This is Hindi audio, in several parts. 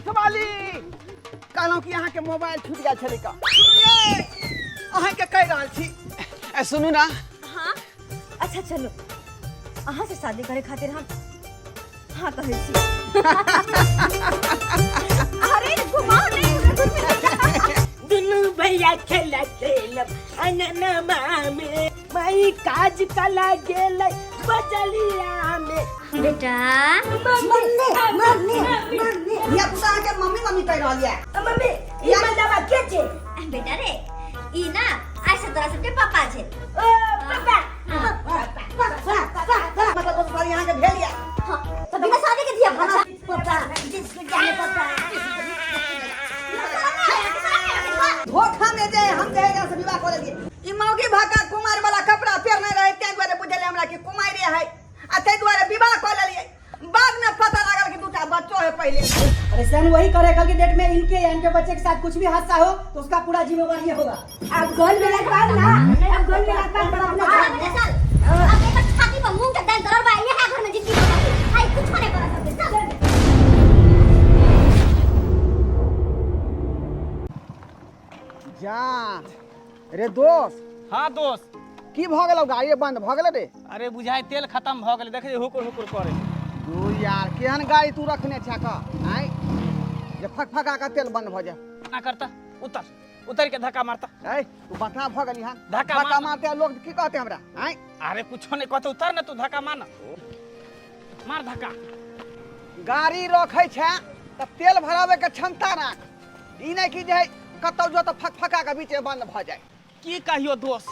संभाली कहलौं कि अहाँ के मोबाइल छूट गया छले का सुनिए अहाँ के कह रहल छी सुनू ना। हाँ अच्छा चलो अहाँ से शादी करे खातिर हम हाँ कहै छी। अरे घुमाओ नहीं दुनू भैया खेला खेलब अननमा में मई काज कला गेल बजलिया में। बेटा मम्मी या पुता के मम्मी मम्मी कह रहल है। मम्मी ये मजावा के छे? बेटा रे ई ना आज से तोरा सबके पापा छे। ओ पापा मतलब तो सारी यहाँ के भेल या हाँ तो बिना शादी के दिया पापा जिसको जाने पापा धोखा में जे हम कहेगा से विवाह कर लिए ई मौगी भाका कुमार वाला कपड़ा पहन नहीं रहे तै द्वारे बुझले हमरा कि कुमारी है आ तै द्वारे विवाह कर लिए। बाद में पता लगल कि दूटा बच्चों है पहले। अरे सन वही करे कल की डेट में इनके या इनके बच्चे के साथ कुछ भी हादसा हो तो उसका पूरा जिम्मेवार ये होगा। अब गोल मिला पाल ना अब गोल मिला पाल बड़ा अपना चल अब एक छाती पर मुंह के दाल दरड़ बा ये है घर में जिंदगी आई कुछ नहीं करा सकते चल। जा रे दोस्त हाँ दोस्त की भ गेलौ गाड़ी बंद भ गेल रे। अरे बुझाई तेल खत्म भ गेल देखे हुकुर हुकुर करे। दू यार केहन गाड़ी तू रखने छ का आय जे फकफका का तेल बंद भ जाए ना करता उतर उतर के धक्का मारता। ए तू बता भ गेली हन धक्का मारते लोग की कहते हमरा आय। अरे कुछ नहीं कहते उतर ना तू धक्का मार ना मार धक्का। गाड़ी रखे छ त तेल भरावे के क्षमता राख ई नहीं कि जे कतौ जो त फकफका के बीच में बंद भ जाए। की कहियो दोस्त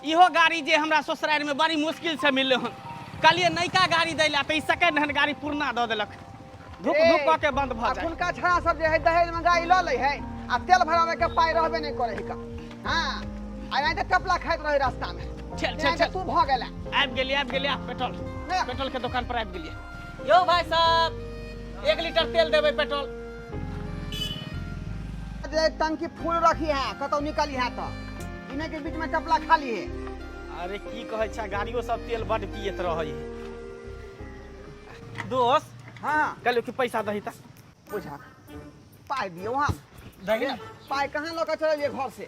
इहो गाड़ी जे हमरा ससुराल में बड़ी मुश्किल से मिलले हन कलिए नयका गाड़ी दैला त ई सेकंड हैंड गाड़ी पुरना द देलक धुक धुक क के बंद भ जाए। अखुनका छड़ा सब जे है दहेज में गाड़ी ल ले है आ तेल भरावे के पाई रहबे नहीं करे है का। हां आ नहीं त टपला खाइत रहे रास्ता में। चल चल चल तू भ गेला आबि गेलिए पेट्रोल के दुकान पर आबि गेलिए। यो भाई साहब 1 लीटर तेल देबै पेट्रोल। जे टंकी फूल रखी है कतौ निकली है तो इने के बीच में टपला खाली है। अरे की कहै छै गाड़ियों सब तेल बड पियत रहै है। दोस्त हां कहलियो कि पैसा दही त बुझा पाई दियो हम दही पाई कहां लक चलिए घर से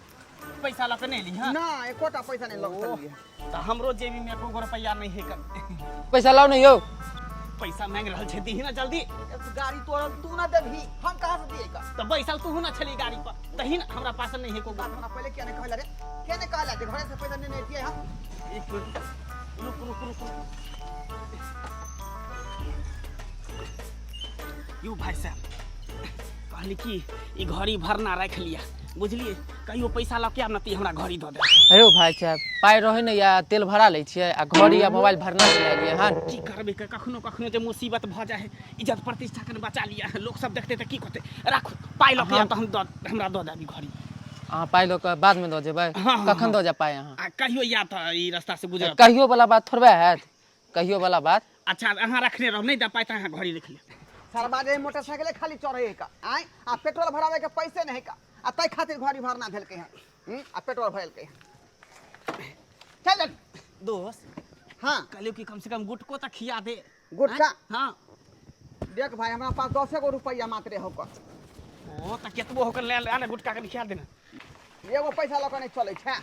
पैसा लक नहीं ली हां ना एकोटा पैसा नहीं लग चलिए त हमरो जेबी में एको रुपया नहीं है कर पैसा लाओ नहीं हो। पैसा मांग रहल छै दी ना जल्दी। गाड़ी तोड़ तू ना देबही हम कहां से दिएगा त बैसल तू ना छली गाड़ी पर दही ना हमरा पास नहीं है को बात हमरा पहले क्या नहीं कहला रे क्या नहीं कहला जे घरे से पैसा नहीं दिए हम एक मिनट रुक यो भाई साहब कहली कि ई घड़ी भरना रख लिया बुझलिए कहियो पैसा ला के आब न ती हमरा घड़ी द दे। अरे भाई साहब पाई रहे न या तेल भरा ले छिए आ घड़ी या मोबाइल भरना चला लिए हां की करबे कखनो कखनो जे मुसीबत भ जाए इज्जत प्रतिष्ठा के बचा लिया लोग सब देखते त की कहते राख पाई ल के त हम हमरा द देबी घड़ी। हां पाई लो के बाद में द जेबै कखन द जा पाए हां आ कहियो या त ई रास्ता से गुजर कहियो वाला बात थोड़बे है कहियो वाला बात। अच्छा अहाँ रखने रहो नहीं द पाए त अहाँ घड़ी लिख ले। सरबा जे मोटरसाइकिल खाली चढ़े है का आय आ पेट्रोल भरावे के पैसे नहीं का आ तै खातिर घड़ी भरना भेल के है आ पेट्रोल भरल के चल दोस्त हां कहलियो कि कम से कम गुटको त खिया दे। गुटका हां देख भाई हमरा पास 10 गो रुपया मात्र हो का ओ त केतबो होकर ले आने गुटका के खिया देना एगो पैसा लक नहीं चले छै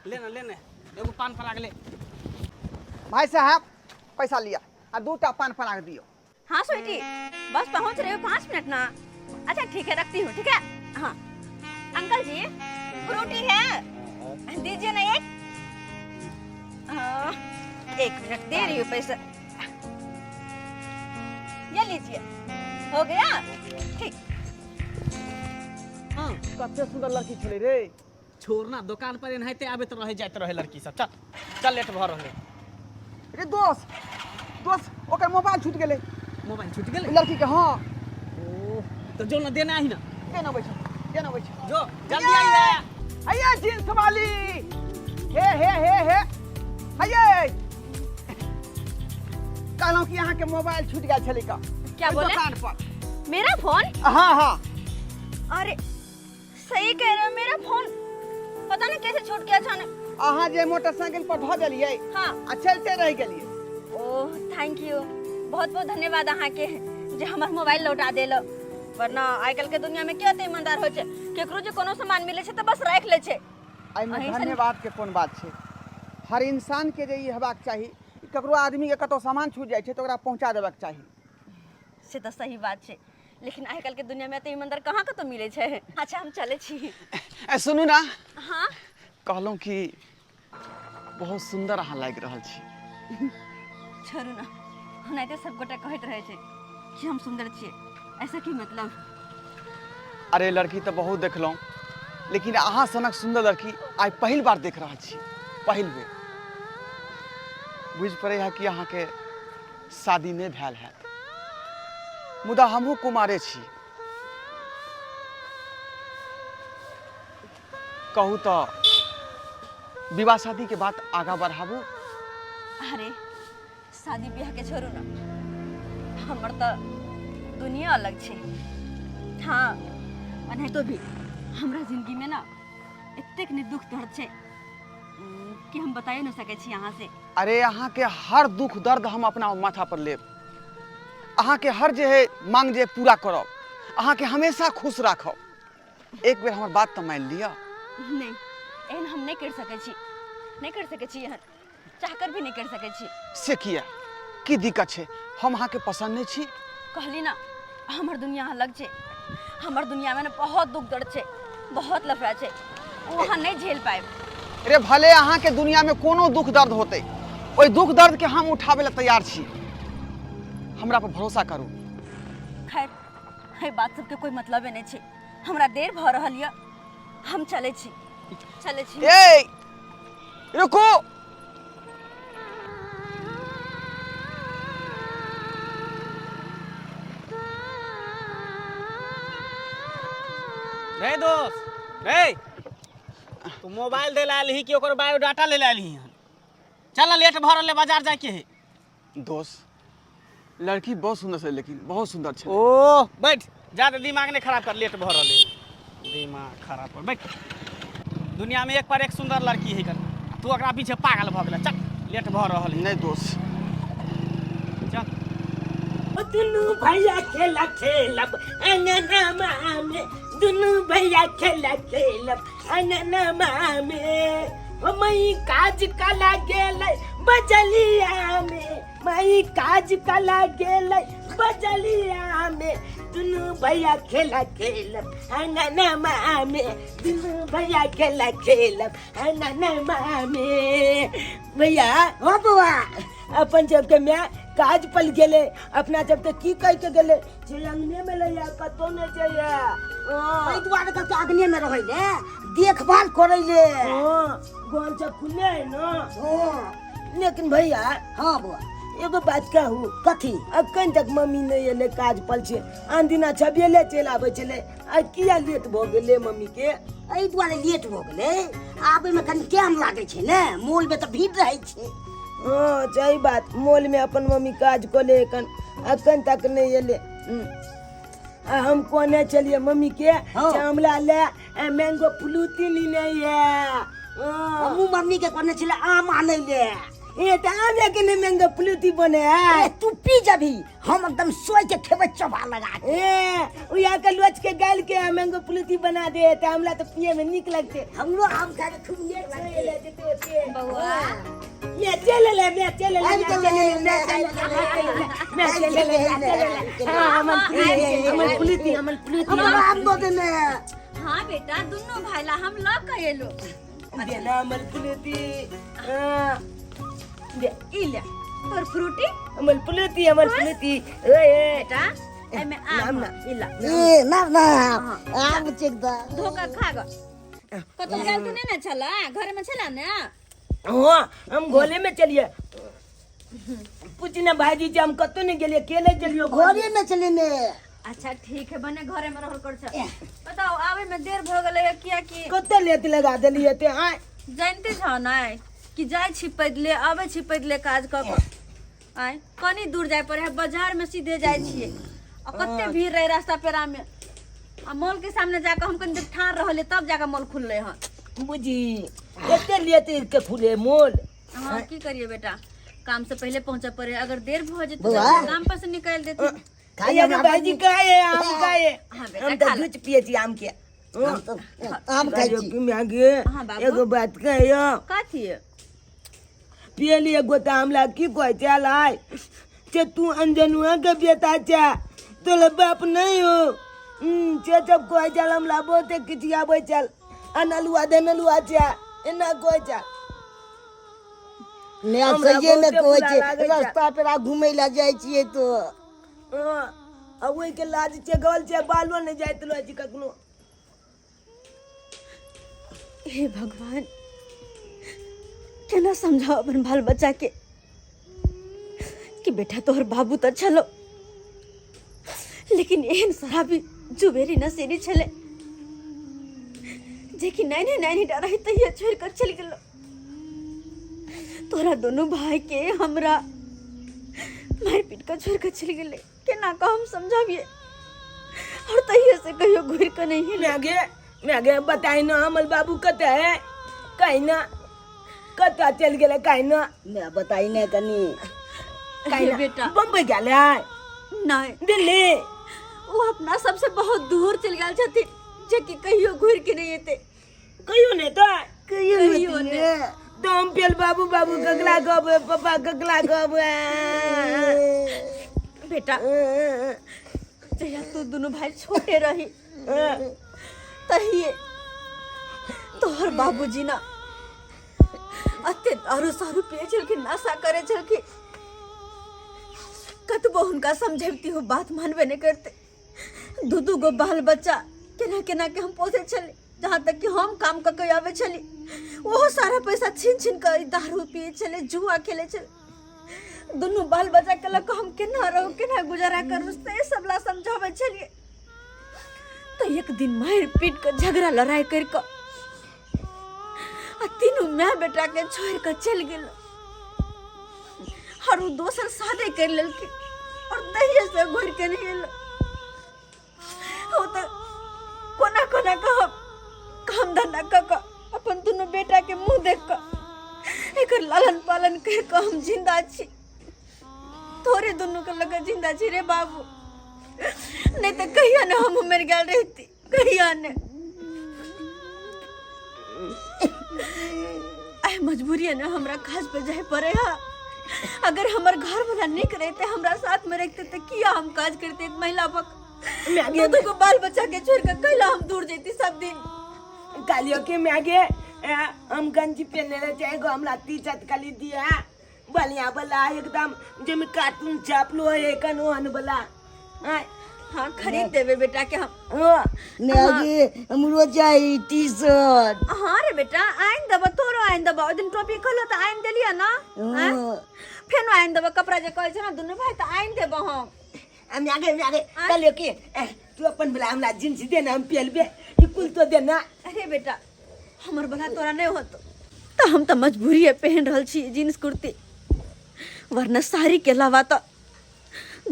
लेने एगो पान पराग ले। भाई साहब पैसा लिया आ दूटा पान पराग दियो। हाँ स्वीटी बस पहुंच रहे हो 5 मिनट ना। अच्छा ठीक है रखती हूँ ठीक है। हाँ अंकल जी फ्रूटी है दीजिए ना एक। 1 मिनट दे रही हूँ पैसा ये लीजिए हो गया ठीक। हां कते सुंदर लड़की छले रे छोड़ना दुकान पर एनाहिते आबे त रह जाइत रहे लड़की सब चल लेट भ रहले। रे दोस्त ओकर मोबाइल छूट गेले मोबाइल छूट गेले लड़की के। हां ओ तो जो न देना ही ना देना बैठ जो जल्दी आई है। अये जींस वाली हे अये कहलौं कि यहाँ के मोबाइल छूट गया छले का क्या बोले दुकान पर। मेरा फोन। हाँ अरे सही कह रहे हो मेरा फोन पता नहीं कैसे छूट गया अचानक। अहाँ जे मोटरसाइकिल पर भ गेलिए हाँ आ चलते रह गेलिए। ओह थैंक यू बहुत बहुत धन्यवाद अहाँ के जे हमर मोबाइल लौटा देलो। वरना आजकल के दुनिया में क्या ईमानदार हो छे केकरो जे कोनो सामान मिले छे त बस राख ले छे। एहिमे धन्यवाद के कोन बात छै। हर इंसान के जे ई हेबाक चाही, ककरो आदमी के कतौ सामान छूट जाइ छै त ओकरा पहुंचा देबाक चाही। से तो सही बात छे, लेकिन आजकल के दुनिया में तो ईमानदार कहाँ कतौ मिले छे। अच्छा हम चले छी। सुनू ना, हाँ कहलहुँ कि बहुत सुंदर अहाँ लागि रहल छी। छोड़ू ना, ओनाहिते सब गोटा कहैत रहे छे कि हम सुंदर छिए, ऐसा की मतलब? अरे लड़की तो बहुत देखलहुँ, लेकिन अहाँ सनक सुंदर लड़की आइ पहिल बार देख रहल छी, पहिल बेर। बुझि पड़ै है कि अहाँके शादी नहि भेल हैत, मुदा हमहूँ कुमारे छी। कहू तो विवाह शादी के बात आगा बढ़ाबू। अरे शादी ब्याह के छोड़ू ना, हमर तो दुनिया अलग छे। हाँ नहीं तो भी हमरा जिंदगी में ना इतने ने दुख दर्द छे कि हम बताए न सके छी यहाँ से। अरे अहाँ के हर दुख दर्द हम अपना माथा पर लेब। अहाँ के हर जे है मांग जे पूरा करब, अहाँ के हमेशा खुश राखब। एक बेर हमर बात तो मान लिया। नहीं एहन हम नहीं कर सके छी, नहीं कर सके छी, एहन चाहकर भी नहीं कर सके छी। से किया की दिक्कत है? हम अहाँ के पसंद नहीं छी। कहली ना हमर दुनिया अलग छे। हमर दुनिया में ना बहुत दुख दर्द छे, बहुत लफड़ा छे, वहाँ नहीं झेल पाए। अरे भले अहाँ के दुनिया में कोनो दुख दर्द होते, ओई दुख दर्द के हम उठावे ला तैयार छी। हमरा पर भरोसा करू। खैर है बात सबके कोई मतलब नहीं छे। हमरा देर भ रहल य, हम चले छी, चले छी। ए रुको, रे दोस्त, रे तू मोबाइल दे लाल ही कि ओकर बायोडाटा ले लाल ही? चल ना, लेट भरल ले, बाजार जाके है। दोस्त लड़की बहुत सुंदर है, लेकिन बहुत सुंदर छे। ओ बैठ, ज्यादा दिमाग नहीं खराब कर, लेट भरल है, दिमाग खराब कर। बैठ, दुनिया में एक पर एक सुंदर लड़की है कर, तू ओकरा पीछे पागल भ गेल। चल लेट भ रहल है। नहीं दोस्त, चल। दुनू भैया खेला खेलब अंगनमा में, दुनू भैया खेला खेलब अंगनमा में। मई काज कला गेलै बजलिया में, मई काज कला गेलै बजलिया में। दुनू भैया खेला खेलब अंगनमा में, दुनू भैया खेला खेलब अंगनमा में। भैया हो बुआ अपन जब के मैं काज पल गेले, अपना जब तक की कह के गेले जे अंगने में ले कतो न जाइए। एहि दुआरे त अग्नि में रहै ले, देखभाल करै ले। गोल जब खुले है ना। लेकिन भैया हाँ बुआ, एगो बात कहूँ, कथी? अखन तक मम्मी नहीं एले काज पल छे। आन दिना छबेले चल आबै छले, आ किया लेट भ गेले मम्मी के? एहि दुआरे लेट भ गेलै, आबै में कनि टाइम लागै छै ने, मॉल में त भीड़ रहै छै। हाँ सही बात, मॉल में अपन मम्मी काज कोले अखन तक नहीं एले। हम कोने चलिए मम्मी के चामला ले मैंगो फ्रूटी नहीं है। हमहूँ मम्मी के कहने छलै आम आनै ले। ये तो आने के लिए मैंगो फ्रूटी बने है। तू पी जभी, हम एकदम सोच के खेबै चबा लगा के। उया के लोच के गाल के मैंगो फ्रूटी बना दे त हमला तो पिए में निक लगते। हमरो आम खाए के खूब नीक लगै। बउआ मैं चल ले, मैं चल ले, मैं चल ले, मैं चल ले। हां हमन फ्रूटी हमरा आम दो दे ने। हाँ बेटा, दोनों भाईला हम लग के एलो। देना हमन फ्रूटी। दे ई ले तोर फ्रूटी। हमन फ्रूटी। ए बेटा एमे आम इला ए ना ना आम चेक दा। धोखा खा ग। कतो गेल तू नहीं ना छला, घर में छला ना? हां हम गोले में चलिए। पूछना भाईजी जी हम कतो नहीं गेलिए, अकेले चलियो घरे में चले ने। अच्छा ठीक है, बने घरे में रहल कर छ। बताओ आवे में देर भ गेलै किया कि कतो लेत लगा देलिए ते। हां जानते छ ना कि जाय छी पैदले, आवे छी पैदले काज क क। आय कनी दूर जाय पड़े है, बाजार में सीधे जाय छिए। आ कते भीड़ रहे रास्ता पेरा में। आ मॉल के सामने जाकर हम कनी देर ठाड़ रहले, तब जाकर मॉल खुलले हन। बुझी एते लेते के खुले मॉल। हां की करिए बेटा, काम से पहले पहुंचा पड़े। अगर देर भ जेते बुआ। तो काम पर से निकाल देते। खाइए भाईजी का है आम का है। बेटा हम तो खा लो। दूध पिए छी आम के आम खाइ छी कि मागे हाँ, बाबू। एगो बात कहियो कथी पियली एगो तो हमला की कहे चलाई से तू अंजनुआ के बेटा छे तोले बाप नहीं हो से जब कहे चल हमला बहुते किछ आबै चल अनलुआ देनलुआ छे एना कहे चल ने हमरा सहिए में बहुते कहै बुरा छै लागै छै। रास्ता पेरा घुमै लए जाइ छियै तो आ ओहि के लाज छे गल छे बालो नहीं जाइत लो छी कखनो हे भगवान केना समझाओ अपन बाल बच्चा के कि बेटा तोहर बाबू तो छलो लेकिन एहन शराबी जुबेरी नशेड़ी छले जे कि नैनी नैनी डरही तहिया छोड़ कर चल गेलो। तोरा दोनों भाई के हमरा मार पीट कर छोड़ कर चल गेले केना का हम समझाबिए और तहिया से कहियो घुर कर नहीं हिले। मैगे बताई ना हमल बाबू कते है कहीं ना कता चल गेले कहीं ना मैं बताई ने कनी कहीं ना बेटा बम्बई गेले नहीं दिल्ली वो अपना सबसे बहुत दूर चल गया छथिन जे कि कहियो घुर के नहीं एते कहियो ने तो कहियो ने तो हम पेल बाबू बाबू कगला गब पापा कगला गब बेटा जया तू दोनों भाई छोटे रही तहिए तोहर बाबूजी ना अत्ते दारू सारू पिए चल के नशा करे चल के कतबो उनका समझाती हो बात मानवे नहीं करते। दू गो बाल बच्चा केना केना के हम पोसे चले जहाँ तक कि हम काम करके आवे चली वो सारा पैसा छीन छीन कर दारू पिए चले जुआ खेले चले। दोनों बाल बच्चा के लग हम केना रहो केना गुजारा करूँ से सबला समझावे चलिए। तो एक दिन मार पीट कर झगड़ा लड़ाई कर तीनों मैं बेटा के छोड़ कर चल गेलो और वो दोसर शादी कर लेलके और दहिया से घुर के नहीं एलो। वो तो कोना कोना कह काम धंधा कर अपन दोनों बेटा के मुंह देख कर एक लालन पालन कर हम जिंदा छी तोरे दोनों के लगा जिंदा छी रे बाबू नहीं तो कहिया ने हम मर गए रहती कहिया ने आई मजबूरी है ना हमरा खास पे जाए पड़े हा। अगर हमार घर वाला निक रहते हमरा साथ में रखते तो किया हम काज करते एक महिला बक दो को बाल बच्चा के छोड़ कर कैला हम दूर जेती सब दिन कालियो के मैगे हम गंजी पहनने रहे चाहे गो हमला ती चटकली दिया बलिया बला एकदम जब कार्टून छापलो है कनोहन बला हाँ खरीद देवे बेटा के हम नेगी हमरो चाहिए टी शर्ट हाँ रे बेटा आइन दबा तोरो आइन दबा ओ दिन टोपी खोलो तो आइन देलिया ना फेन आइन दबा कपड़ा जे कहै छै ना दुनु भाई तो आइन देबो हम मैगे कालियो के तू अपन बला हमला जींस देना हम पहनबे ई कुल तो देना। अरे बेटा हमर बला तोरा नहीं होतो तो हम तो मजबूरी है पहन रहल छी जींस कुर्ती वरना साड़ी के अलावा तो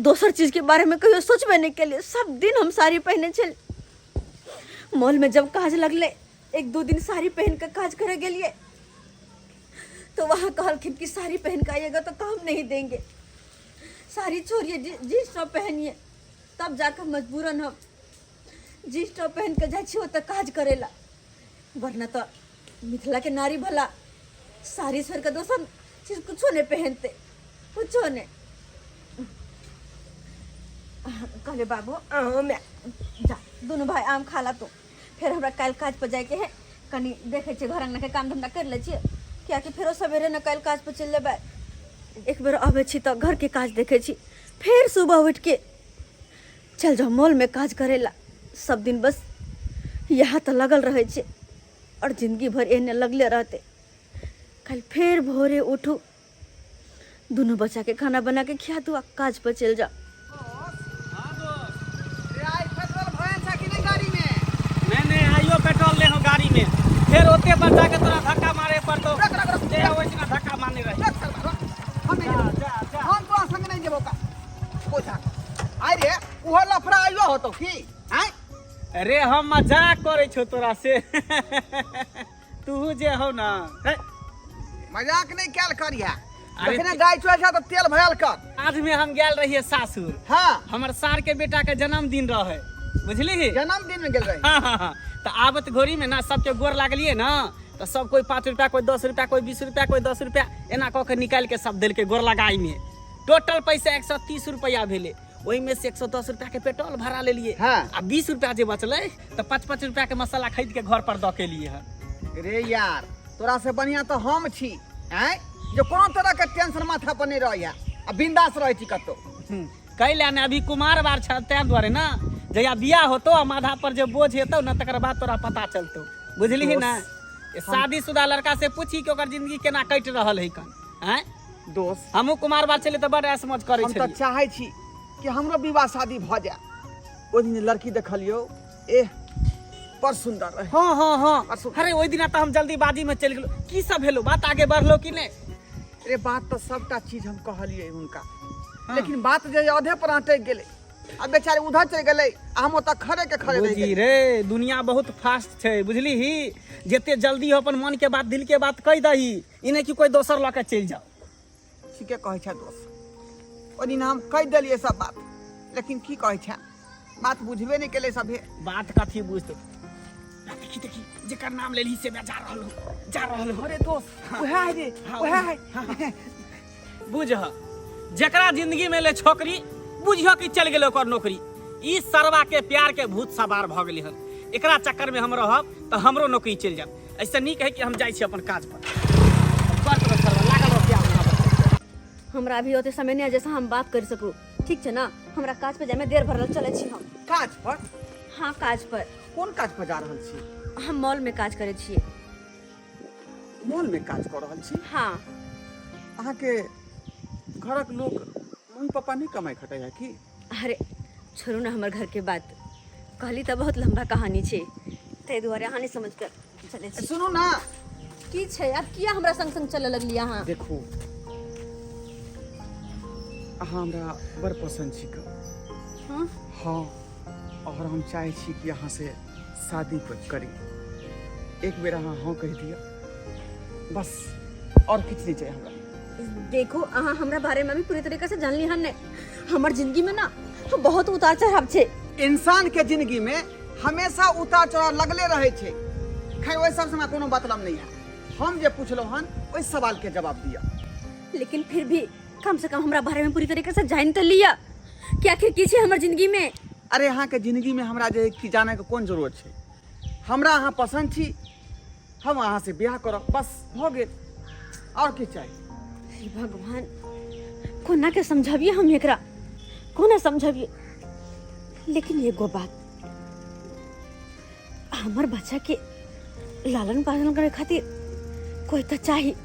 दोसर चीज के बारे में कहियो सोचबे नहीं के लिए सब दिन हम साड़ी पहने चल मॉल में जब काज लगले एक दो दिन साड़ी पहन कर काज करे गेलिए तो वहाँ कहलखिन कि साड़ी पहन कर आइएगा तो काम नहीं देंगे साड़ी छोड़िए जींस टॉप पहनिए तब जाकर मजबूरन हम जींस टॉप पहन कर जाए तो काज करेला वरना तो मिथिला के नारी भला साड़ी छोड़ कर दोसर चीज कुछो नहीं पहनते कुछो नहीं। कहले बाबू मैं जा दोनों भाई आम खा ला तो फिर हमरा कल काज पर जाए के है कनी देखे छे घर अंगना के काम धंधा कर ले छे क्या कि फिर सवेरे न कल काज पर चल लेबै एक बेर आवे छी तो घर के काज देखे छी फिर सुबह उठ के चल जाओ मॉल में काज करेला सब दिन बस यहाँ तो लगल रहे छे और जिंदगी भर एने लगले रहते कल फिर भोरे उठू दोनों बच्चा के खाना बना के खिया दू काज पर चल जा। नहीं आइयो पेट्रोल ले हो गाड़ी में फिर ओते पर जाके तोरा धक्का मारे पड़तो जे आवे छी ना धक्का मारने रही हम तो संग नहीं जेबो का पोछा आइ रे ओहो लफड़ा आइलो होतो की आइ अरे हम मजाक करे छो तोरा से तू जे हो ना मजाक नहीं कैल करिया अखने गाय चोल छ तो तेल भरल कर आज में हम गेल रहिए सासुर हां हमर सार के बेटा के जन्मदिन रहे बुझली। जन्मदिन में गेल रही। हाँ हाँ हाँ। तो आबत घोरी में ना सबके गोर लागलिए ना, तो सब कोई 5 रुपया, कोई 10 रुपया, कोई 20 रुपया, कोई 10 रुपया एना कऽ के निकाल के सब दिल के गोर लगाई में। टोटल पैसा 130 रुपया भेले। वही में से 110 रुपया के पेट्रोल भरा ले लिए। हाँ। आ 20 रुपया जे बचले तो 5-5 रुपया के मसाला खरीद के घर पर दऽ के लिए है। रे यार तोरा से बढ़िया तो हम छी हैं, जो कोनो तरह के टेंशन माथा पर नहीं रही है, अब बिंदास रहे छी कतो। कैला ने अभी कुमार बार छ तै द्वारे ना, जया बियाह होतो आ माथा पर जे बोझ हेतौ ना तकर बाद तोरा पता चलतो। बुझली ना। शादीशुदा लड़का से पूछी कि ओकर जिंदगी केना कट रहल है कन। हैं दोस्त हमहू कुमार बार चले तो बड़ ऐस मौज करे हम छली। तो चाहे छी कि हमरो विवाह शादी भ जाए। ओ दिन लड़की देखलियो, एह पर सुंदर रहे। हाँ हाँ हाँ। परसों। अरे ओई दिना तो हम जल्दीबाजी में चल गेलो। की सब भेलो, बात आगे बढ़लो कि नहीं? अरे बात तो सबटा चीज हम कहलिए उनका, लेकिन बात जे आधे पर अटक गेले। अब बेचारे उधर चल गेले, हम ओतऽ खड़े के खड़े रह बुझी गेले। रे दुनिया बहुत फास्ट छै, बुझली ही। जेते जल्दी हो अपन मन के बात, दिल के बात कह दही, ई नहीं कि कोई दोसर लऽ के चल जाओ। ठीके कहै छै दोस्त। ओ दिन हम कह देलिए सब बात, लेकिन की कहै छै बात बुझबे नहीं केले सभे। बात कथी बुझते। देखी देखी जेकर नाम लेली से जा रहल हो। अरे दोस्त ओहे है रे, ओहे है। बुझ जकरा जिंदगी में ले छोकरी, बुझियो कि चल गेल ओकर नौकरी। ई सरवा के प्यार के भूत सवार भ गेली हन। एकरा चक्कर में हम रहब तो हमरो नौकरी चल जात। ऐसा नहीं कहे कि हम जाई छी अपन काज पर। सरवा लागल रह प्यार में। हमरा अभी होते समय नहीं जैसा हम बात कर सकू। ठीक है ना, हमरा काज पे जाए में देर भरल चले छी हम। काज पर? हाँ काज पर। कोन काज पर जा रहल छी? हम मॉल में काज करे छिए। मॉल में काज कर रहल छी? हाँ। अहाँ के घरक लोग मम्मी पापा नहीं कमाई खटे है की? अरे छोड़ू ना हमर घर के बात, कहली तो बहुत लंबा कहानी छे, तै दुआरे अहाँ नहीं समझ कर चले छी। सुनो ना। की छे अब किया हमरा संग संग चले लगली अहाँ? देखो अहाँ हमरा बड़ पसंद छी का। हाँ हाँ, और हम चाहे छी कि अहाँ से शादी करी। एक बेर अहाँ हाँ कह दिया बस, और कुछ नहीं चाहिए हमरा। देखो अहाँ हमरा बारे में भी पूरी तरीके से जान ली हन ने। हमर जिंदगी में ना बहुत उतार चढ़ाव छे। इंसान के जिंदगी में हमेशा उतार चढ़ाव लगले रहे छे। खैर ओइ सब समय कोनो मतलब नहीं है। हम जे पूछलो हन ओइ सवाल के जवाब दिया। लेकिन फिर भी कम से कम हमरा बारे में पूरी तरीके से जान तो लिया कि आखिर की छे हमर जिंदगी में। अरे अहाँ के जिंदगी में हमरा जे की जाने के कोन जरूरत छे। हमरा अहाँ पसंद छी, हम अहाँ से ब्याह करब, बस हो गेल। और की चाहिए? हे भगवान, कोना के समझाबिए हम एकरा, कोना समझाबिए। लेकिन एगो बात, हमर बच्चा के लालन पालन करे खातिर कोई तो चाहिए,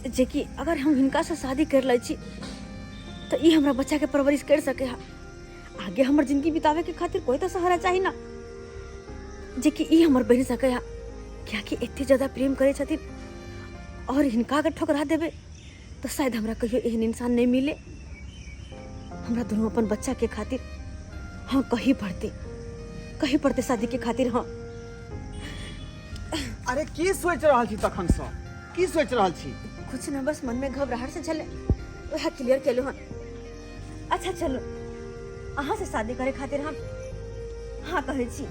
जे कि अगर हम हिनका से शादी कर ले छी तो ई हमरा बच्चा के परवरिश कर सके हा। आगे हमर जिंदगी बितावे के खातिर कोई तो सहारा चाहिए ना, जे कि ई हमर बन सके हा। क्या कि इतनी ज्यादा प्रेम करे छथिन और हिनका अगर ठुकरा देवे तो शायद हमरा कहियो एहन इंसान नहीं मिले। हमरा दोनों अपन बच्चा के खातिर हाँ कहीं पड़ते शादी के खातिर। हाँ अरे की सोच रहल छी तखन से? की सोच रहल छी? कुछ ना, बस मन में घबराहट से चले वह क्लियर केलु हन। अच्छा चलो, अहाँ से शादी करे खातिर हम हाँ कहे छी।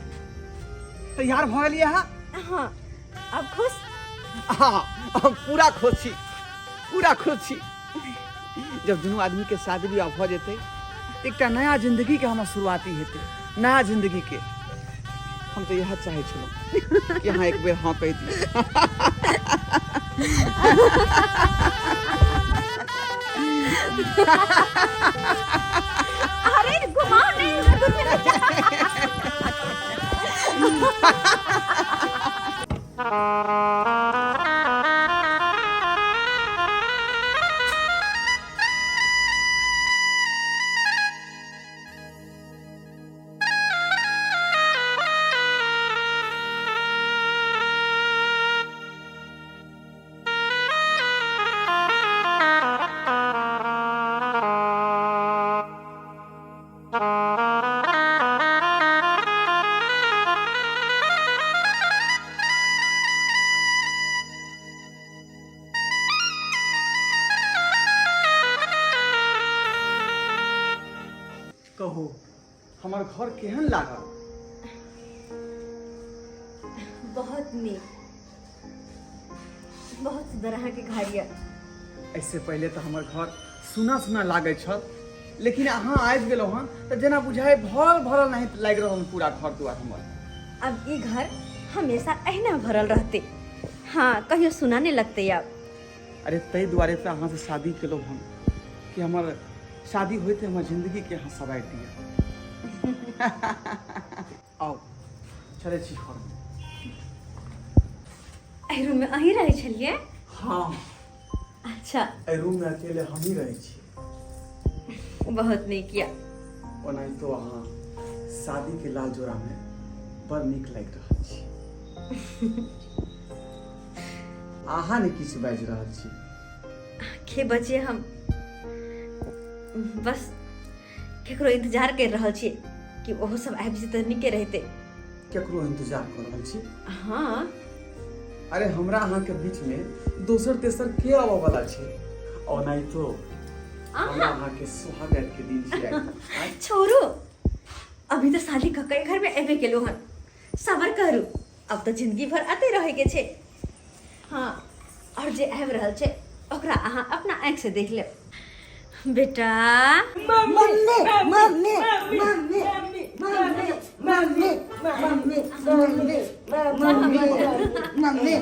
तैयार भ गेलिए अहाँ? हाँ, अब खुश? हाँ, हम पूरा खुश छी, पूरा खुश छी। जब दोनों आदमी के शादी भी भ जेते, एक नया जिंदगी के हमार शुरुआती हेते, नया जिंदगी के। हम तो यह चाहे छलहुँ कि अहाँ एक बेर हाँ कह दिए। अरे घुमाओ नहीं। घर केहन लागल? बहुत नीक, बहुत सुंदर अहाँ के घर यऽ। ऐसे पहले तो हमर घर सुना सुना लागे छल, लेकिन अहाँ आबि गेलहुँ हँ तऽ जेना बुझाए भरल भरल नहीं लागि रहल पूरा घर दुआर हमर। अब ये घर हमेशा अहिना भरल रहते। हाँ, कहियो सुना नहीं लगते अब। अरे तै दुआरे तो अहाँ से शादी केलहुँ हम कि हमर शादी होते हमर जिंदगी के अहाँ सवार दिए। आओ चले छी घर। एहि रूम में अहीं रहै छलिए? हाँ, अच्छा, एहि रूम में अकेले हम ही रहै छी। बहुत नीक किया। ओनाहितो अहाँ शादी के लाल जोड़ा में बड़ नीक लागि रहल छी। अहाँ ने किछु बाजि रहल छी? के बचे हम बस केकरो इंतजार कर रहल छी कि ओहो सब आबि जेतै तऽ नीके रहते। केकरो इंतजार कर रहल छी? हाँ, अरे हमरा अहाँ के बीच में दोसर तेसर के आवे वाला छै? ओनाहितो हमरा अहाँ के सुहागत के दिन छियै। छोड़ू, अभी तो शादी ककई घर में एबे केलो हन। सबर करू, अब तो जिंदगी भर आते रहे के छे। हाँ, और जे आबि रहल छे ओकरा अहाँ अपना आँख से देख ले। बेटा, mummy mummy mummy mummy mummy mummy mummy mummy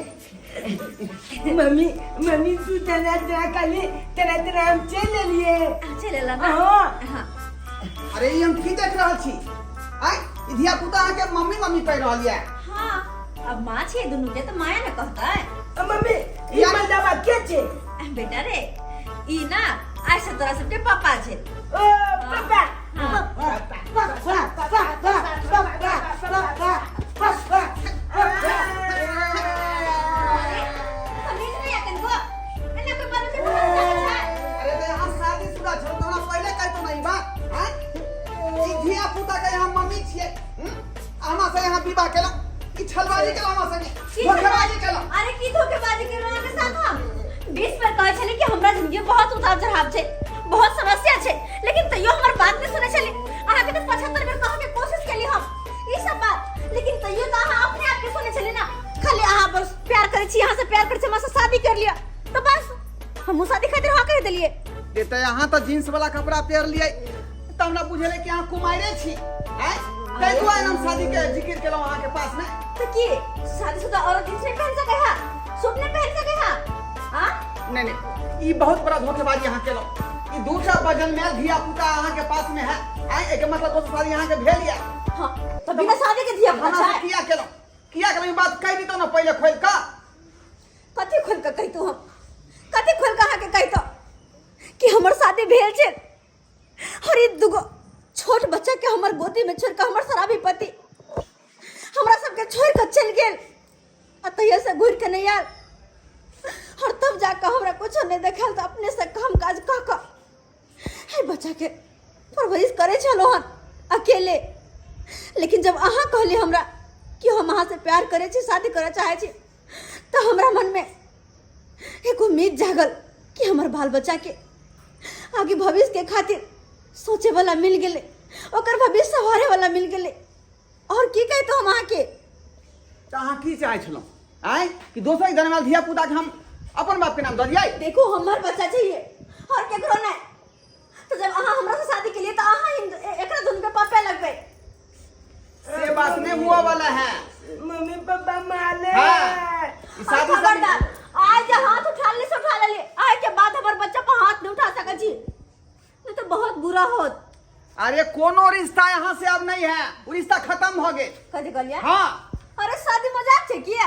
mummy mummy तू तना तना काली तना तना हम चले लिए। चले ला ना। हाँ। हाँ, अरे ई हम की देख रहल छी? आय ई धिया पुता आके मम्मी मम्मी कह रहल ये। हाँ, अब माँ छे दुनू के तो माया ने कहता है। मम्मी ई मलदावा के छे? बेटा रे, ई ना ऐसे तोरा सबके पापा छे। ओ पापा समझ नहीं आते इनको? इन्हें कोई बात नहीं पता है। अरे बे यहाँ शादीशुदा छौ तो हमरा पहले कह तो नहीं बा। आय ई धिया पुता के यहाँ मम्मी छियै। हमरा से यहाँ विवाह केलौ। ई छलबाजी केलौ हमरा संगे। धोखेबाजी केलौ। अरे की धोखेबाजी कर रहा के साथ हम 20 बार कहे छले कि हमरा जिंदगी में बहुत उतार चढ़ाव छे, बहुत समस्या छे, लेकिन तइयो हमर बात नहीं सुने छले। अहाँ के तो 75 बार कहे के कोशिश केली हम ई सब बात, लेकिन तइयो तो अहाँ अपने आप के सुने छले ना। खाली अहाँ बस प्यार करे छी, अहाँ से प्यार करे छी, हमरा से शादी कर लिया तो बस हम शादी खातिर हाँ कह देलिए। बेटा यहाँ तो जींस वाला कपड़ा पहन लिए तो हमरा बुझेले कि अहाँ कुमारे छी। आय तै दुआरे हम शादी के जिक्र केलौ अहाँ के पास में। तो की शादीशुदा औरत जींस नहीं पहन सके है, सूट नहीं पहन सके है? हाँ, नहीं नहीं, ई बहुत बड़ा धोखेबाजी अहाँ केलौ। ई दूसरा वजन में धिया पुता अहाँ के पास में है। आय एक मतलब दोस्त शादी अहाँ के भेल ये। हाँ, तो बिना शादी के दिया हमरा अच्छा से है। किया केलौ? किया केलौ? ई बात कह दीतो ना पहले खोल का। कथी खोल के कहितो हम? कथी खोल के अहाँ के कहितो कि हमर शादी भेल छे और ई दुगो छोट बच्चा के हमर गोदी में छोड़ के हमर शराबी पति हमरा सबके छोड़ के चल गेल। अतैया से घुर के नहीं आयल और तब जाकर हमरा कुछ नहीं देखल तो अपने से काम काज कह के हे बच्चा के परवरिश करे छलो हन अकेले। लेकिन जब अहाँ कहली हमरा कि हम अहाँ से प्यार करे छी, शादी करे चाहे छी, तो हमरा मन में एक उम्मीद जागल कि हमर बाल बच्चा के आगे भविष्य के खातिर सोचे वाला मिल गेले, ओकर भविष्य सवारे वाला मिल गेले। और की कहतो हम अहाँ के? तो अहाँ की चाहे छलौ? आय कि दोसर जन्म वाला धिया पुता के हम अपन बाप के नाम दऽ दियै? देखो हमर बच्चा चाहिए और केकरो नहीं। तो जब अहाँ हमरा से शादी के लिए तो अहाँ एकरा दुन पे पापे लगबे। से बात नहीं हुआ वाला है। मम्मी पापा माले। हाँ, ई और शादी खबरदार आज जे हाथ उठा ले से उठा ले, आज के बाद हमर बच्चा पर हाथ नहीं उठा सके छी, नहीं तो बहुत बुरा होत। अरे कोनो रिश्ता यहाँ से अब नहीं है, वो रिश्ता खत्म हो गए। कथी कहलिए? हाँ, अरे शादी मजाक छे किया?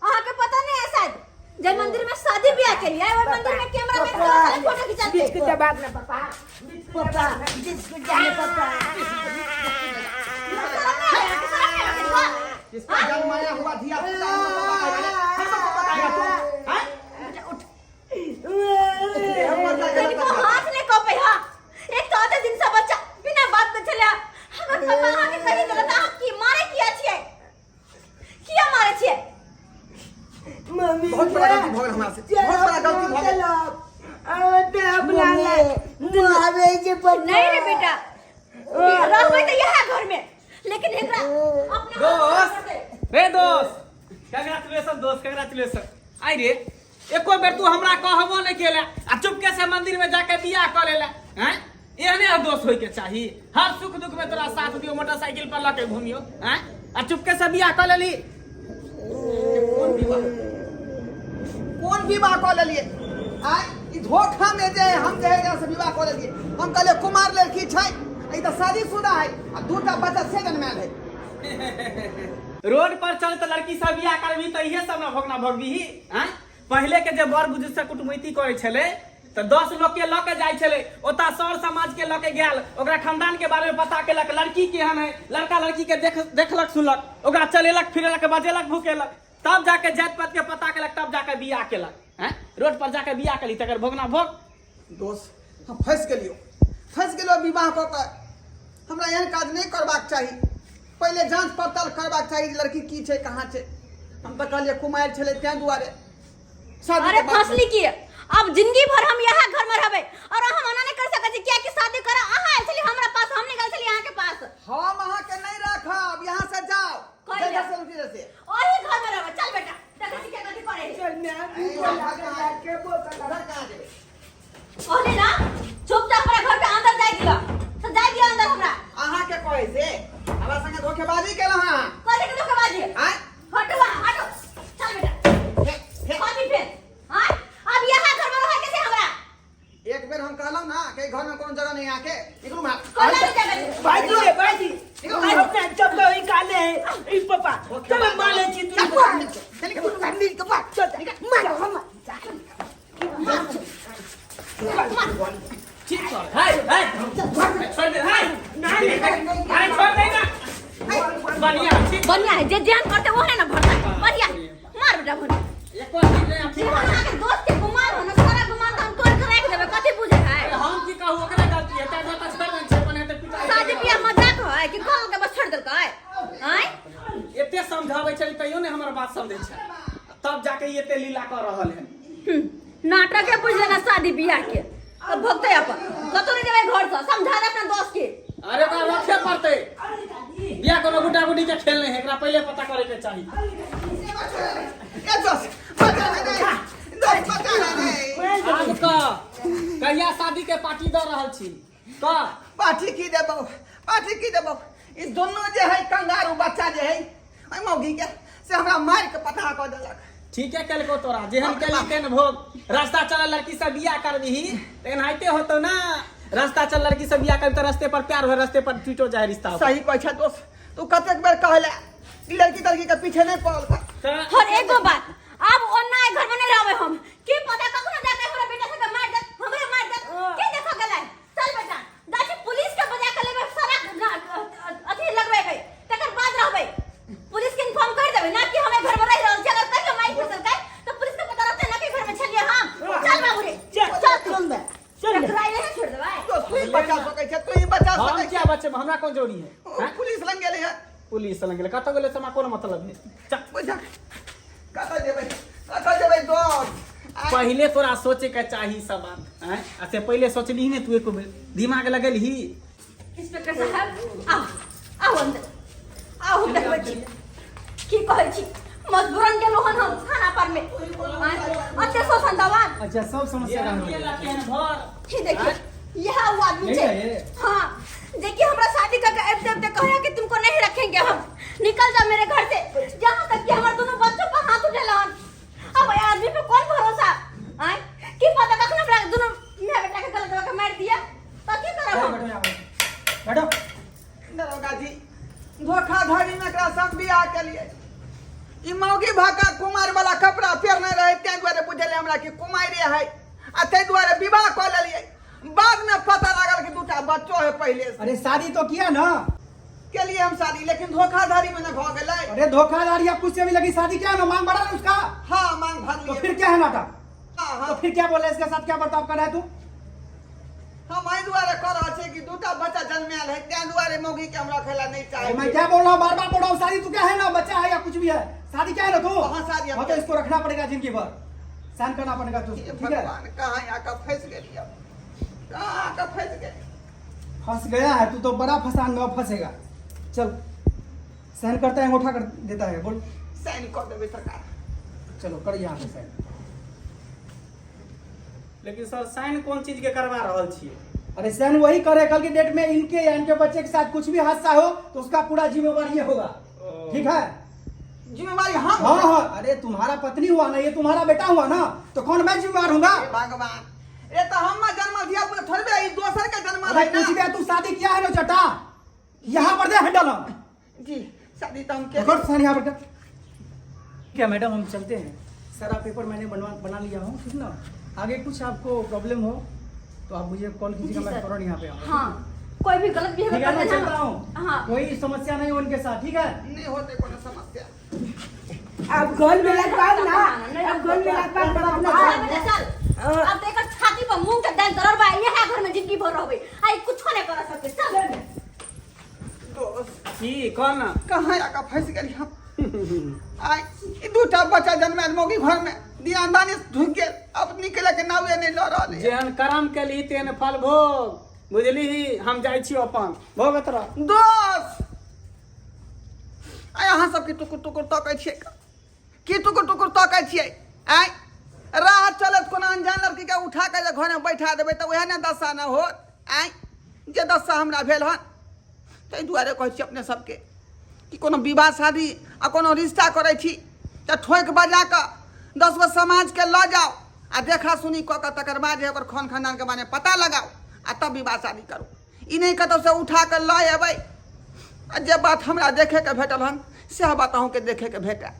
अहाँ के पता नहीं है शायद जय मंदिर में शादी ब्याह के लिए वो मंदिर में कैमरा मैन से फोटो खिंचाते। बिस्कुट दबाग ना पापा। पापा बिस्कुट जाने पापा। जिसका जन्म आया हुआ धिया पुता हमको पता है। हमको पता है तो, हैं? इनको हाथ नहीं कपे। हाँ, एक तो आधे दिन से बच्चा बिना बात के चले हमर पापा अहाँ के कही गलत अहाँ की मारे किया छिए? किया मारे छिए? मम्मी बहुत बड़ा गलती भगल हमरा से, बहुत बड़ा गलती भगल। आवते अपना ले। आवे जे पर नहीं रे बेटा, रहबै तो यहाँ घर में ना अपने दोस्त रे दोस्त कंग्रेचुलेशन दोस्त कंग्रेचुलेशन आई रे एको बेर तू हमरा कहबो नहीं केला आ चुपके से मंदिर में जाके बियाह कर लेला हैं एहने दोस्त होय के चाही हर सुख दुख में तोरा साथ दियो मोटरसाइकिल पर लके घूमियो हैं आ चुपके से बियाह कर लेली कौन विवाह कर लेलिए आय ई धोखा में जे हम जहेगा से विवाह कर लेलिए हम कहले कुमार लड़की छै ई त शादीशुदा है आ दूटा बच्चा से जन्माल है रोड पर चल त लड़की सब बियाह करबी त इहे सब ना भोगना भोगबी हैं पहले के जे बड़ बुजुर्ग से कुटमैती करे छले त 10 लोग के लके जाय छले ओता सर समाज के लके गेल ओकरा खानदान के बारे में पता केलक लड़की केहन है लड़का लड़की के देखलक सुनलक ओकरा चलेलक फिरेलक बजेलक भूकेलक तब जाके जात पात के पता केलक तब जाके बियाह केलक हैं रोड पर जाके बियाह कली तकर भोगना भोग दोस्त हम फंस गेलियो विवाह क के हमरा एहन काज नहीं करबाक चाही पहले जांच पड़ताल करबाक चाही लड़की की छै कहाँ छै हम त कहलिए कुमार छले तै दुआरे अरे फसली की अब जिंदगी भर हम यहाँ घर में रहबे और हम मना नहीं कर सके छी क्या कि शादी करा अहाँ आइल छली हमरा पास हम निकल छली यहाँ के पास हम अहाँ के नहीं रखब यहाँ से जाओ कोई जगह नहीं। से उठी से ओही घर में रहबे चल बेटा देखा छी क्या कथि करे ओले ना चुपचाप हमरा घर पे अंदर जाय दियो तो जाय दियो अंदर हमरा अहाँ के कहे से हमरा संगे धोखेबाजी केलौ हां कथि के धोखेबाजी आय हटो वहाँ हटो चल बेटा कथि फिर हां अब यहाँ घर में रह कैसे हमरा एक बेर हम कहलौ ना कि घर में कोनो जगह नहीं आके निकलू मार कौन जगह बाजी अपना जब तो ही काले है ई पापा चल माले छी तू निकल के बात चल मार हम ठीक कर हाय छोड़ दे हाय नहीं हाय छोड़ दे ना बढ़िया ठीक बढ़िया है जे ध्यान करते वो है ना भरता बढ़िया मार बेटा भर एक बार ठीक है ठीक बात के दोस्त के गुमान हो ना सारा गुमान तो हम तोड़ के रख देबे कथि बुझे है हम की कहू ओकरा गलती है त तो छोड़ दे छै बने त पिता शादी बियाह मजाक है कि कल के बस छोड़ देलकै हैं एते समझाबै छै तइयो ने हमर बात समझै छै तब जाके एते लीला कर रहल है नाटक है बुझ लेना शादी बियाह के अब भगते अपन कतो नहीं देबे घर से समझा दे अपना दोस्त के अरे ओकरा रखे पड़ते बियाह कोनो गुड्डा गुड्डी के खेल नहीं है एकरा पहले पता करे के चाही ए दोस्त पता नहीं आज का कहिया शादी के पार्टी द रहल छी का पाठी की देबो ई दोनों जे है कंगारू बच्चा जे है ओइ मौगी के से हमरा मार के पता क देलक ठीक है कल को तोरा जेहन कली तेन भोग रास्ता चल लड़की से बियाह करबी तेन हाइते होतो ना रास्ता चल लड़की से बियाह करबी त रास्ते पर प्यार हो रास्ते पर टूटो जाए रिश्ता सही कहै छै दोस्त तू कतेक बेर कहले ई लड़की के पीछे नहीं पड़ल और एगो बात अब ओन्ना घर में नहीं रहबे हम की पता कखनो जाके हमरा बेटा से मार दे हमरे मार दे के देखो गलै चल बेटा दादी पुलिस के बजा के लेबे सारा अथी लगबे गई तकर बाद रहबे पुलिस के इन्फॉर्म कर देबे ना कि हमें घर में रह रहल छै अगर कहियो माइक फसल गई तो पुलिस के पता रहते ना कि घर में छलिए हम चल बाबू रे चल चल टकराई नहीं छोड़ देबे तो तू ही बचा सकै छै तू ही बचा हम सकै क्या बच्चे हमरा कोन जोड़ी है पुलिस लंग गेले है पुलिस लंग गेले कत गेले समा कोन मतलब है चल बुझा कत जेबै दोस्त पहले तोरा सोचे के चाही सब बात हैं ऐसे पहले सोचली ने तू एको बेर दिमाग लगलही इंस्पेक्टर साहब आओ अंदर आओ देखबै छी की कहै छी मजबूरन गेलो हन हम थाना पर में अच्छे शोषण दवान अच्छा सब समस्या ही देखिए यह वो आदमी छे हाँ देखिए हमरा शादी का अब कहा कि तुमको नहीं रखेंगे हम निकल जा मेरे घर से यहाँ तक कि हमारे दोनों बच्चों पर हाथ उठेला हन अब ये आदमी पे कौन भरोसा आय की पता कखनो हमरा दोनों मैं बेटा के गलत के मार दिया तो की करब हम बैठो दरोगा जी धोखाधड़ी में एकरा संग बियाह के लिए ई मौगी भाका कुमार वाला कपड़ा पहिरने रहे तै दुआरे बुझले हमरा कि कुमारे है आ तै दुआरे विवाह क लेलिए बाद में पता लागल कि दूटा बच्चो है पहले से अरे शादी तो किया ना के लिए हम शादी लेकिन धोखाधड़ी में न भ गेलै अरे धोखाधड़ी या कुछ से भी लगी शादी क्या है ना मांग बढ़ा ना उसका हां मांग भर तो लिए फिर क्या है नाटक हां तो फिर क्या बोले इसके साथ क्या बर्ताव कर रहा है तू हम आई दुआरे कर रहा छे कि दूटा बच्चा जन्माल है तै दुआरे मौगी के हमरा खेला नहीं चाहे मैं क्या बोल रहा हूँ बार बार बोल रहा हूँ शादी तू क्या है ना बच्चा है या कुछ भी है शादी क्या है ना तू हाँ, शादी हाँ, तो इसको रखना पड़ेगा जिंदगी भर सहन करना पड़ेगा तू ये ठीक है भगवान कहाँ आकर फंस गई अब कहाँ आकर फंस गए फंस गया है तू तो बड़ा फंसान में फंसेगा चल साइन करता है, अंगूठा कर देता है, बोल। साइन कर देबे सरकार। चलो कर यहाँ पे साइन। लेकिन सर साइन कौन चीज के करवा रहल छियै? अरे साइन वही करे, कल की डेट में इनके या इनके बच्चे के साथ कुछ भी हादसा हो तो उसका पूरा जिम्मेवार ये होगा, ठीक है? जिम्मेवारी हम हाँ हाँ, अरे तुम्हारा पत्नी हुआ ना, ये तुम्हारा बेटा हुआ ना, तो कौन मैं जिम्मेवार होगा? हे भगवान, ये तो हम जन्म दिया पूरा थोड़ी बे, ई दोसर के जन्म अरे है कुछ ना। भी तू शादी किया है ना चटा, यहाँ पर दे हैंडल हम। जी शादी तो हम के पकड़ साइन यहाँ पर कर। क्या मैडम हम चलते हैं, सारा पेपर मैंने बना लिया हूँ, ठीक ना? आगे कुछ आपको प्रॉब्लम हो तो आप मुझे कॉल कीजिएगा, मैं फौरन यहाँ पे आऊँगा। हाँ, कोई भी गलत ठीक बिहेव है, मैं करते चलता ना। हूँ, हाँ, कोई समस्या नहीं हो उनके साथ, ठीक है? नहीं होते कोनो समस्या। अब गोल में लगवाओ ना, अब गोल में लगवाओ तब अपना चल अब देखकर छाती पर मुंह के दांत दरड़ बा, ये है घर में जिंदगी भर रहबे, आई कुछ नहीं कर सकते। चल दोस्त की कौन ना? कहाँ आका फंस गई हम। आई ई दूटा बच्चा जन्म मोगी घर में दियान दानी ढुक गेल, अब निकले के नावे नहीं ल रहल है। जेहन कर्म के ली तेन फल भोग, बुझली? हम जाइ छी अपन भोगत रह। दोस्त आय अहाँ सबके टुकुर टुकुर तकै छियै की टुकुर टुकुर तकै छियै? आय राह चलत कोनो अनजान लड़की के उठा के जे घर में बैठा देबै तऽ ओहे ने दशा न होत। आय जे दशा हमरा भेल हन, ताहि दुआरे कहै छी अपने सबके कि कोनो विवाह शादी आ कोनो रिश्ता करै छी तऽ ठोक बजा कऽ 10 गो समाज के लऽ जाओ आ देखा सुनी कऽ कऽ तकर बाद जे ओकर खान खानदान के बारे में पता लगाओ आ तब विवाह शादी करू। ई नहीं कतौ से उठा के लऽ अबै। आ जे बात हमरा देखे के भेटल हन, सएह बात अहूँ के देखे के भेटै।